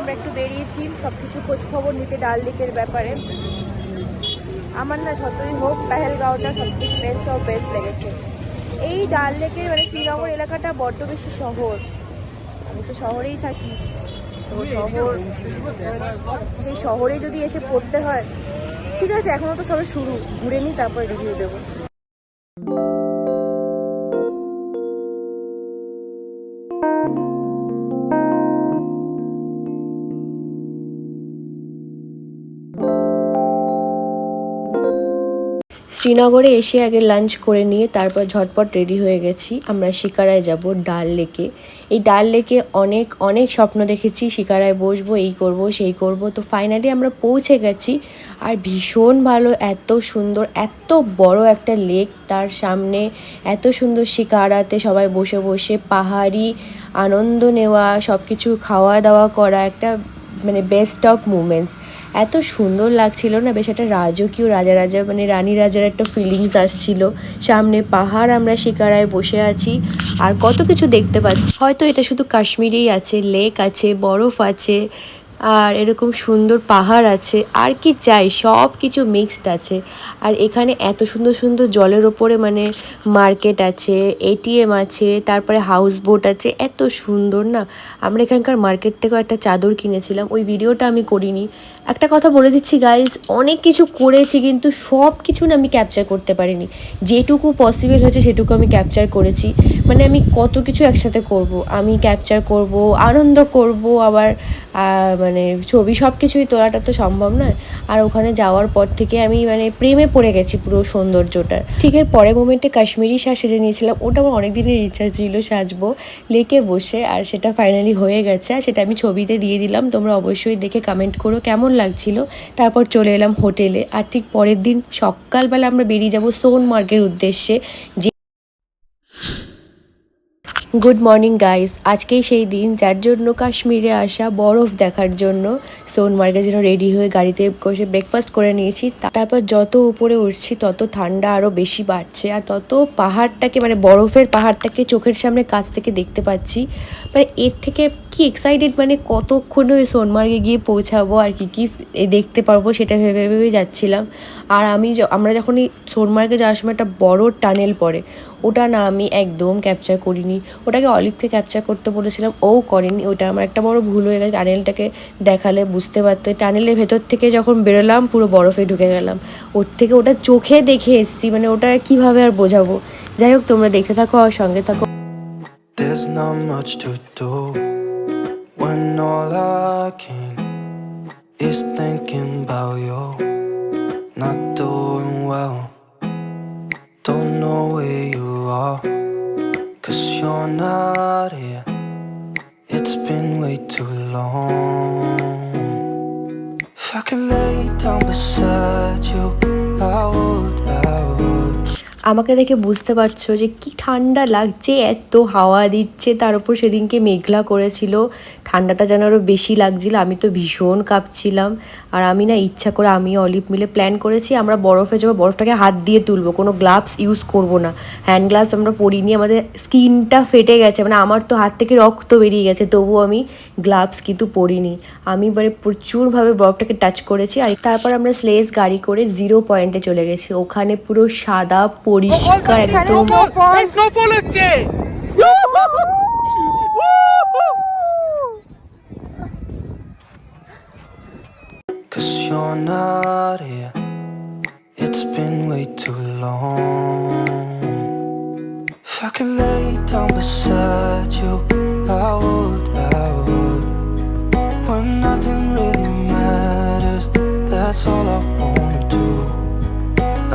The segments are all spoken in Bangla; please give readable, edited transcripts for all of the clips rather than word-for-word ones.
আমরা একটু বেরিয়েছি সব কিছু খোঁজ খবর নিতে ডাল লেকের ব্যাপারে। আমার না যতই হোক পেহেলগাঁওটা সবথেকে বেস্ট অফ বেস্ট লেগেছে। এই ডাল লেকের মানে শ্রীনগর এলাকাটা বড্ড বেশি শহর, আমি তো শহরেই থাকি, তো শহর সেই শহরে যদি এসে পড়তে হয়, ঠিক আছে এখনও তো সবে শুরু, ঘুরে নিই তারপর রিভিউ দেবো। শ্রীনগরে এসে আগে লাঞ্চ করে নিয়ে তারপর ঝটপট রেডি হয়ে গেছি। আমরা শিকারায় যাব ডাল লেকে। এই ডাল লেকে অনেক অনেক স্বপ্ন দেখেছি, শিকারায় বসবো, এই করব সেই করব, তো ফাইনালি আমরা পৌঁছে গেছি। আর ভীষণ ভালো, এত সুন্দর, এত বড় একটা লেক, তার সামনে এত সুন্দর শিকারাতে সবাই বসে বসে পাহাড়ি আনন্দ নেওয়া, সব কিছু খাওয়া দাওয়া করা, একটা মানে বেস্ট অফ মুমেন্টস। এত সুন্দর লাগছিল না, বেশ একটা রাজকীয় রাজা রাজা মানে রানী রাজার একটা ফিলিংস আসছিল। সামনে পাহাড়, আমরা শিকারায় বসে আছি আর কত কিছু দেখতে পাচ্ছি। হয়তো এটা শুধু কাশ্মীরেই আছে, লেক আছে, বরফ আছে, আর এরকম সুন্দর পাহাড় আছে, আর কি চাই, সব কিছু মিক্সড আছে। আর এখানে এত সুন্দর সুন্দর জলের ওপরে মানে মার্কেট আছে, এটিএম আছে, তারপরে হাউস বোট আছে, এত সুন্দর না। আমরা এখানকার মার্কেট থেকেও একটা চাদর কিনেছিলাম, ওই ভিডিওটা আমি করিনি। একটা কথা বলে দিচ্ছি গাইজ, অনেক কিছু করেছি কিন্তু সব কিছু না আমি ক্যাপচার করতে পারিনি, যেটুকু পসিবল হয়েছে সেটুকু আমি ক্যাপচার করেছি। মানে আমি কত কিছু একসাথে করব, আমি ক্যাপচার করব, আনন্দ করব, আবার মানে ছবি, সব কিছুই তোলাটা তো সম্ভব নয়। আর ওখানে যাওয়ার পর থেকে আমি মানে প্রেমে পড়ে গেছি পুরো সৌন্দর্যটার। ঠিক এর পরের মোমেন্টে কাশ্মীরি সাজ সেজে নিয়েছিলাম, ওটা আমার অনেক দিনের ইচ্ছা ছিল সাজবো লেকে বসে, আর সেটা ফাইনালি হয়ে গেছে। আর সেটা আমি ছবিতে দিয়ে দিলাম, তোমরা অবশ্যই দেখে কমেন্ট করো কেমন লাগছিল। তারপর চলে এলাম হোটেলে, আর ঠিক পরের দিন সকালবেলা আমরা বেরিয়ে যাব সোনমার্গের উদ্দেশ্যে। গুড মর্নিং গাইস, আজকেই সেই দিন যার জন্য কাশ্মীরে আসা, বরফ দেখার জন্য সোনমার্গের জন্য রেডি হয়ে গাড়িতে বসে ব্রেকফাস্ট করে নিয়েছি। তারপর যত উপরে উঠছি তত ঠান্ডা আরও বেশি বাড়ছে, আর তত পাহাড়টাকে মানে বরফের পাহাড়টাকে চোখের সামনে কাছ থেকে দেখতে পাচ্ছি। মানে এর থেকে কি এক্সাইটেড, মানে কতক্ষণ ওই সোনমার্গে গিয়ে পৌঁছাবো আর কি কি দেখতে পারবো সেটা ভেবে ভেবে যাচ্ছিলাম। আর আমরা যখন এই সোনমার্গে যাওয়ার সময় একটা বড় টানেল পড়ে, ওটা না আমি একদম ক্যাপচার করিনি, ওটাকে অলিভকে ক্যাপচার করতে বলেছিলাম, ও করেনি। ওটা আমার একটা বড় ভুল হয়ে গেছে, টানেলটাকে দেখালে বুঝতে পারতে। টানেলের ভেতর থেকে যখন বেরোলাম পুরো বরফে ঢুকে গেলাম, ওর থেকে ওটা চোখে দেখে এসছি, মানে ওটা কিভাবে আর বোঝাবো। যাই হোক, তোমরা দেখতে থাকো আর সঙ্গে থাকো। There's not much to do when all I can is thinking about you. Not doing well, don't know where you are, 'cause you're not here. It's been way too long. If I could lay down beside you, I would. আমাকে দেখে বুঝতে পারছো যে কি ঠান্ডা লাগছে, এত হাওয়া দিচ্ছে, তার উপর সেদিনকে মেঘলা করেছিল, ঠান্ডাটা যেন আরও বেশি লাগছিল। আমি তো ভীষণ কাঁপছিলাম। আর আমি না ইচ্ছা করে, আমি অলিভ মিলে প্ল্যান করেছি আমরা বরফে যাবো, বরফটাকে হাত দিয়ে তুলবো, কোনো গ্লাভস ইউজ করব না। হ্যান্ড গ্লাভস আমরা পরিনি, আমাদের স্কিনটা ফেটে গেছে, মানে আমার তো হাত থেকে রক্ত বেরিয়ে গেছে, তবুও আমি গ্লাভস কিন্তু পরিনি। আমি মানে প্রচুরভাবে বরফটাকে টাচ করেছি। আর তারপর আমরা স্লেজ গাড়ি করে 0 পয়েন্টে চলে গেছি, ওখানে পুরো সাদা পরিষ্কার একদম। স্নোফল হচ্ছে, Cause you're not here. It's been way too long. If I could lay down beside you, I would. When nothing really matters, that's all I wanna do.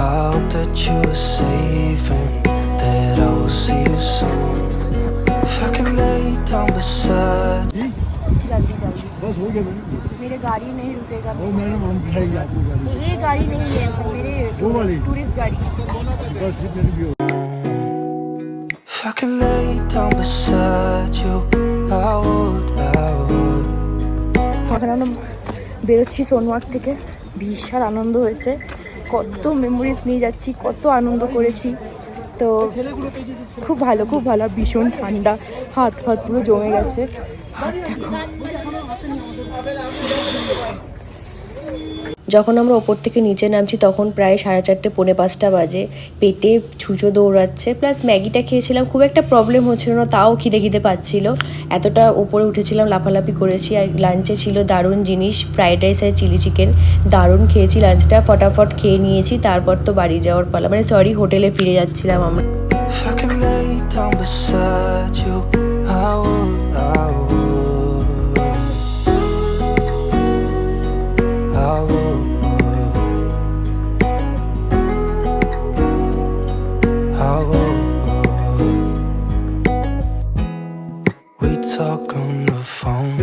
I hope that you are safe and that I will see you soon. If I could lay down beside you. जल्दी जल्दी, बस हो गया मेरे गाड़ी नहीं रुकेगा, वो मैडम हम दिखाएंगे आपको गाड़ी, ये गाड़ी नहीं है मेरे, वो वाली टूरिस्ट गाड़ी। बस इतने भी हो। If I could lay down beside you, I would. এখন আমরা বেরোচ্ছি সোনমার্গ থেকে, বিশাল আনন্দ হয়েছে, কত মেমোরিজ নিয়ে যাচ্ছি, কত আনন্দ করেছি। তো খুব ভালো খুব ভালো, ভীষণ ঠান্ডা, হাত পুরো জমে গেছে। যখন আমরা ওপর থেকে নিচে নামছি তখন প্রায় 4:30 পৌনে 5টা বাজে। পেটে ছুঁচো দৌড়াচ্ছে, প্লাস ম্যাগিটা খেয়েছিলাম, খুব একটা প্রবলেম হচ্ছিল না, তাও খিদে খিদে পাচ্ছিল। এতটা ওপরে উঠেছিলাম, লাফালাফি করেছি। আর লাঞ্চে ছিল দারুণ জিনিস, ফ্রাইড রাইস আর চিলি চিকেন। দারুণ খেয়েছি লাঞ্চটা, ফটাফট খেয়ে নিয়েছি। তারপর তো বাড়ি যাওয়ার পালা, মানে সরি হোটেলে ফিরে যাচ্ছিলাম আমরা। If I could lay down beside you, I would, I would, I would, I would. We talk on the phone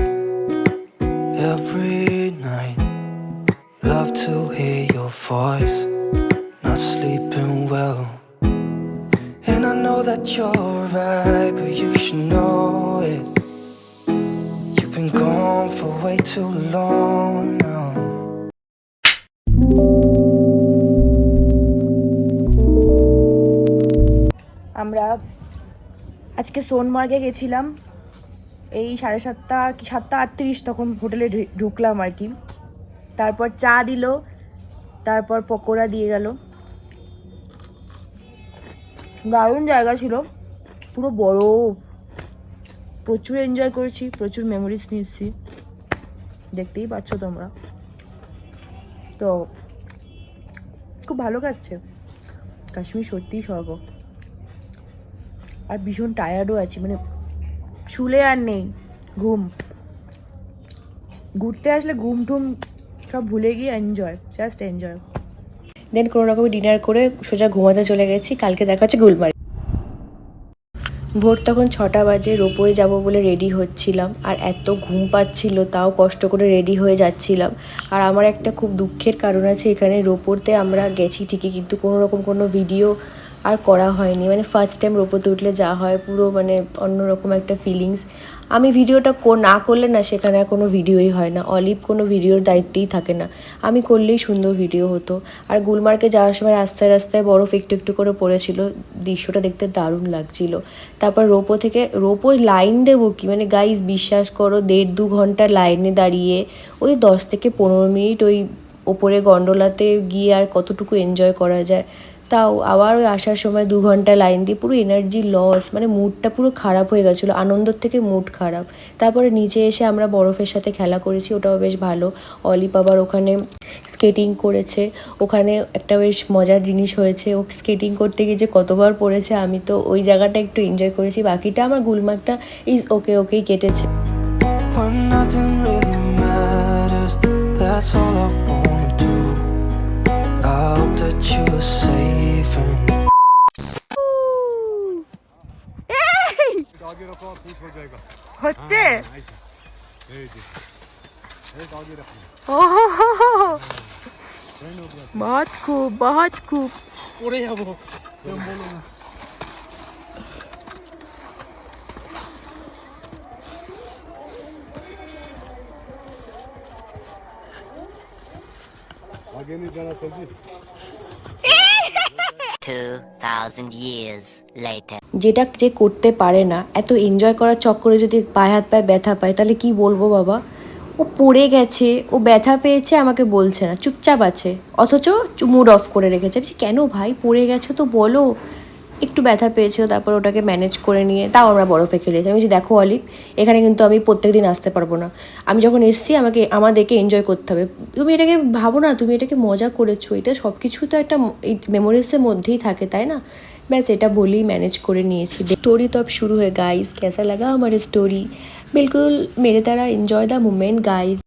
every night. Love to hear your voice. Not sleeping well. And I know that you're right, but you should know it. You've been gone for way too long now. আমরা আজকে সোনমার্গে গেছিলাম, এই 7:30 কি 7:38 তখন হোটেলে ঢুকলাম আর কি। তারপর চা দিল, তারপর পকোড়া দিয়ে গেল। দারুণ জায়গা ছিল, পুরো বড়, প্রচুর এনজয় করেছি, প্রচুর মেমোরিজ নিয়েছি, দেখতেই পাচ্ছ তোমরা। তো খুব ভালো কাটছে, কাশ্মীর সত্যিই স্বর্গ। আর ভীষণ টায়ার্ডও আছি, মানে শুলে আর নেই, ঘুম। ঘুরতে আসলে ঘুম টুম সব ভুলে গিয়ে এনজয়, জাস্ট এনজয়। দেন কোনো রকম ডিনার করে সোজা ঘুমাতে চলে গেছি। কালকে দেখা হচ্ছে গুলমার্গ। ভোর তখন 6টা বাজে, রোপওয়ে যাব বলে রেডি হচ্ছিলাম। আর এত ঘুম পাচ্ছিল, তাও কষ্ট করে রেডি হয়ে যাচ্ছিলাম। আর আমার একটা খুব দুঃখের কারণ আছে, এখানে রোপওয়েতে আমরা গেছি ঠিকই, কিন্তু কোনো রকম কোনো ভিডিও আর করা হয়নি। মানে ফার্স্ট টাইম রোপওয়েতে উঠলে যা হয়, পুরো মানে অন্যরকম একটা ফিলিংস। আমি ভিডিওটা না করলে না, সেখানে আর কোনো ভিডিওই হয় না। অলিভ কোনো ভিডিওর দায়িত্বেই থাকে না, আমি করলেই সুন্দর ভিডিও হতো। আর গুলমার্গে যাওয়ার সময় রাস্তায় রাস্তায় বরফ একটু একটু করে পড়েছিল, দৃশ্যটা দেখতে দারুণ লাগছিল। তারপর রোপওয়ে লাইন দেবো কি, মানে গাইজ বিশ্বাস করো, 1.5-2 ঘন্টা লাইনে দাঁড়িয়ে ওই 10 থেকে 15 মিনিট ওই ওপরে গন্ডোলাতে গিয়ে আর কতটুকু এনজয় করা যায়। তাও আবার ওই আসার সময় 2 ঘন্টা লাইন দিয়ে পুরো এনার্জি লস, মানে মুডটা পুরো খারাপ হয়ে গেছিলো, আনন্দর থেকে মুড খারাপ। তারপরে নিচে এসে আমরা বরফের সাথে খেলা করেছি, ওটাও বেশ ভালো। অলিভ আবার ওখানে স্কেটিং করেছে, ওখানে একটা বেশ মজার জিনিস হয়েছে, ও স্কেটিং করতে গিয়ে যে কতবার পড়েছে। আমি তো ওই জায়গাটা একটু এনজয় করেছি, বাকিটা আমার গুলমার্গটা ইজ ওকেই কেটেছে। When nothing really matters, that's all I wanna do. I hope that you are safe and आगे रखो और पुश हो जाएगा। হচ্ছে ऐसे एक आगे रखो। বহুত খুব পড়ে যাবো তুমি বলো না। आगे नहीं जाना सर जी। 2,000 years later. যেটা যে করতে পারে না, এত এনজয় করার চক্করে যদি পায়ে হাত পায়ে ব্যথা পায়, তাহলে কি বলবো বাবা। ও পড়ে গেছে, ও ব্যথা পেয়েছে, আমাকে বলছে না, চুপচাপ আছে, অথচ মুড অফ করে রেখেছে। আমি কেন ভাই, পড়ে গেছে তো বলো, একটু ব্যথা পেয়েছিল, তারপর ওটাকে ম্যানেজ করে নিয়ে তাও আমরা বরফে খেলেছি। আমি যে দেখো অলিভ, এখানে কিন্তু আমি প্রত্যেক দিন আসতে পারবো না, আমি যখন এসছি আমাদেরকে এনজয় করতে হবে। তুমি এটাকে ভাবো না, তুমি এটাকে মজা করেছো, এটা সব কিছু তো একটা এই মেমোরিজের মধ্যেই থাকে, তাই না? बस এটা বলেই ম্যানেজ করে নিয়েছি। स्टोरी तो अब शुरू है गाइस, कैसा लगा हमारी स्टोरी? बिल्कुल मेरे तरह एंजॉय द मोमेंट गाइस।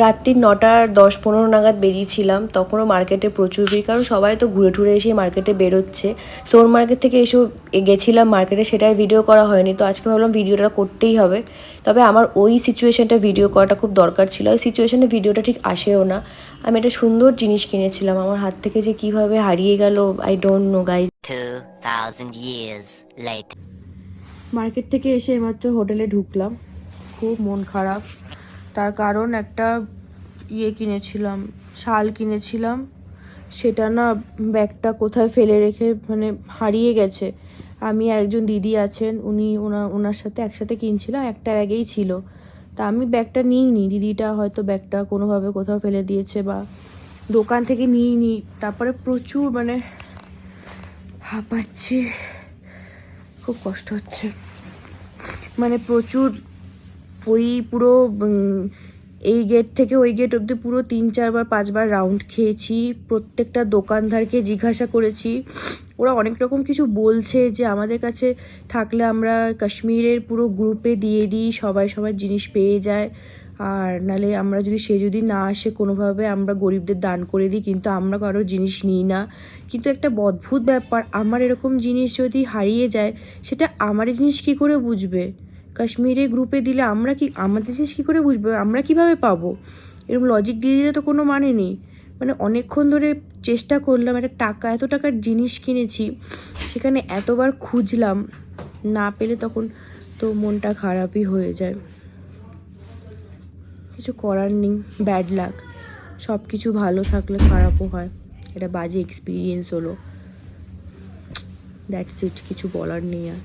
রাত্রি 9:10-15 নাগাদ বেরিয়েছিলাম, তখনও মার্কেটে প্রচুর ভিড়, কারণ সবাই তো ঘুরে ঠুরে এসে মার্কেটে বেরোচ্ছে। সোন মার্কেট থেকে এসে গেছিলাম মার্কেটে, সেটার ভিডিও করা হয়নি, তো আজকে ভাবলাম ভিডিওটা করতেই হবে। তবে আমার ওই সিচুয়েশানটা ভিডিও করাটা খুব দরকার ছিল, ওই সিচুয়েশানে ভিডিওটা ঠিক আসেও না। আমি একটা সুন্দর জিনিস কিনেছিলাম, আমার হাত থেকে যে কীভাবে হারিয়ে গেল, I don't know guys. 2,000 years later. Market থেকে এসে এইমাত্র হোটেলে ঢুকলাম, খুব মন খারাপ। তার কারণ একটা কিনেছিলাম, শাল কিনেছিলাম, সেটা না ব্যাগটা কোথায় ফেলে রেখে মানে হারিয়ে গেছে। আমি আর একজন দিদি আছেন, উনি ওনার সাথে একসাথে কিনছিলাম, একটা ব্যাগেই ছিল। তা আমি ব্যাগটা নিইনি, দিদিটা হয়তো ব্যাগটা কোনোভাবে কোথাও ফেলে দিয়েছে বা দোকান থেকে নিইনি। তারপরে প্রচুর মানে হাঁপাচ্ছি, খুব কষ্ট হচ্ছে, মানে প্রচুর ওই পুরো এই গেট থেকে ওই গেট অবধি পুরো 3-4 বার 5 বার রাউন্ড খেয়েছি। প্রত্যেকটা দোকানদারকে জিজ্ঞাসা করেছি, ওরা অনেক রকম কিছু বলছে যে আমাদের কাছে থাকলে আমরা কাশ্মীরের পুরো গ্রুপে দিয়ে দিই, সবাই সবার জিনিস পেয়ে যায়, আর নালে আমরা যদি না আসে কোনোভাবে আমরা গরিবদের দান করে দিই, কিন্তু আমরা কারোর জিনিস নিই না। কিন্তু একটা অদ্ভুত ব্যাপার, আমার এরকম জিনিস যদি হারিয়ে যায় সেটা আমার জিনিস কী করে বুঝবে? কাশ্মীরে গ্রুপে দিলে আমরা কি আমাদের জিনিস কী করে বুঝবে? আমরা কিভাবে পাবো? এরকম লজিক দিয়ে দিলে তো কোনো মানে নেই। মানে অনেকক্ষণ ধরে চেষ্টা করলাম, এত টাকার জিনিস কিনেছি, সেখানে এতবার খুঁজলাম, না পেলে তখন তো মনটা খারাপই হয়ে যায়। কিছু করার নেই, ব্যাড লাক, সব কিছু ভালো থাকলে খারাপও হয়, এটা বাজে এক্সপিরিয়েন্স হলো, দ্যাটস ইট, কিছু বলার নেই আর।